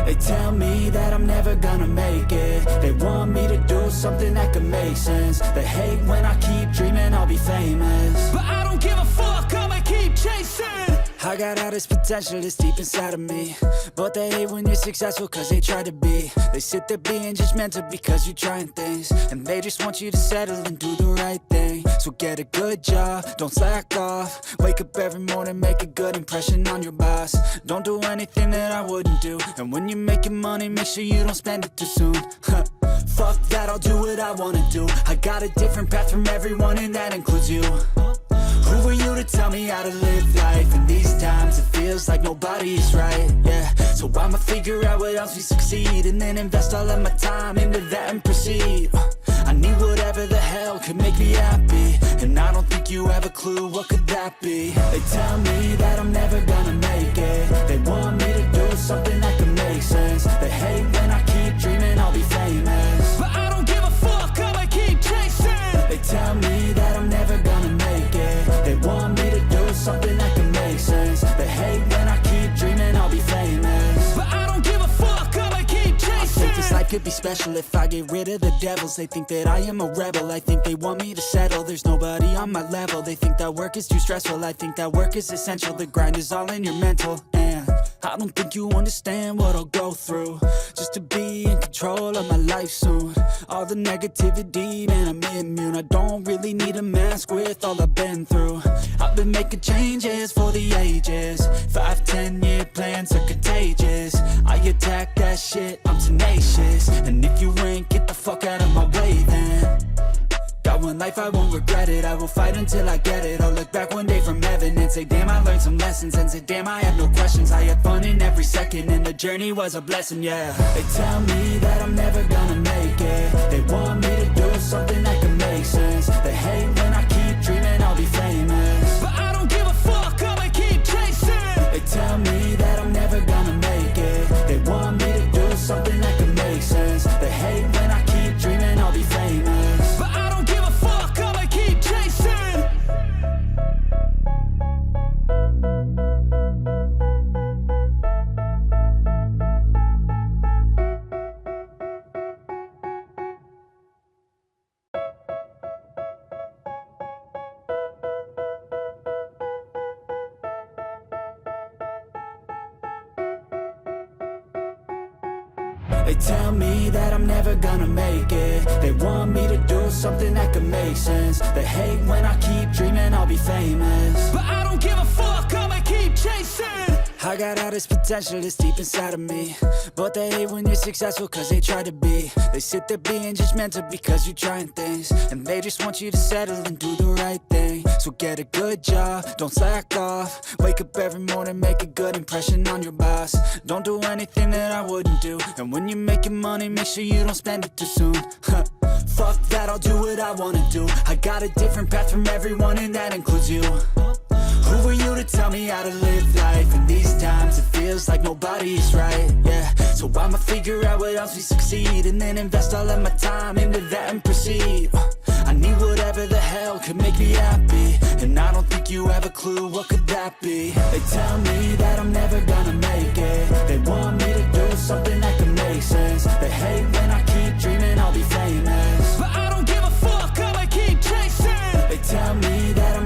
They tell me that I'm never gonna make it. They want me to do something that could make sense. They hate when I keep dreaming I'll be famous, but I don't give a fuck, I'ma keep chasing. I got all this potential that's deep inside of me, but they hate when you're successful cause they try to be. They sit there being judgmental because you're trying things, and they just want you to settle and do the right thing. So get a good job, don't slack off. Wake up every morning, make a good impression on your boss. Don't do anything that I wouldn't do, and when you're making money, make sure you don't spend it too soon. Fuck that, I'll do what I wanna do. I got a different path from everyone, and that includes you. Who are you to tell me how to live life? In these times it feels like nobody's right, yeah. So I'ma figure out what else we succeed, and then invest all of my time into that and proceed. I need whatever the hell could make me happy, and I don't think you have a clue what could that be. They tell me that I'm never gonna make it. They want me to do something that could make sense. They hate when I keep dreaming I'll be famous, but I don't give a fuck, I'ma keep chasing. They tell me that I'm never gonna make it. They want me to do something that can make sense. They hate when I keep dreaming I'll be famous, but I don't give a fuck, I'ma keep chasing. I think this life could be special if I get rid of the devils. They think that I am a rebel, I think they want me to settle. There's nobody on my level. They think that work is too stressful, I think that work is essential. The grind is all in your mental, and I don't think you understand what I'll go through just to be in control of my life soon. All the negativity, man, I'm immune. I don't really need a mask with all I've been through. I've been making changes for the ages. 5-10 year plans are contagious. I attack that shit, I'm tenacious. And if you ain't, get the fuck out of my way then. Got one life, I won't regret it. I will fight until I get it. I'll look back one day from heaven and say, damn, I learned some lessons. And say, damn, I have no questions. I had fun in every second, and the journey was a blessing, yeah. They tell me that I'm never gonna make it. They want me to do something that can make sense. They hate when I keep dreaming I'll be famous, but I don't give a fuck, I'ma keep chasing. They tell me that I'm never gonna make it. They want me to do something that can make sense. They hate when I keep dreaming I'll be famous, but I don't give a fuck, I'ma keep chasing. They tell me that I'm never gonna make it. They want me to do something that could make sense. They hate when I keep dreaming I'll be famous, but I don't give a fuck, I'ma keep chasing. I got all this potential that's deep inside of me, but they hate when you're successful cause they try to be. They sit there being judgmental because you're trying things, and they just want you to settle and do the right thing. So get a good job, don't slack off. Wake up every morning, make a good impression on your boss. Don't do anything that I wouldn't do, and when you're making money, make sure you don't spend it too soon. Fuck that, I'll do what I wanna do. I got a different path from everyone, and that includes you. Who are you to tell me how to live life? In these times it feels like nobody's right, yeah. So I'ma figure out what else we succeed, and then invest all of my time into that and proceed. I need whatever the hell could make me happy, and I don't think you have a clue what could that be. They tell me that I'm never gonna make it. They want me to do something that can make sense. They hate when I keep dreaming I'll be famous, but I don't give a fuck, I'ma keep chasing. They tell me that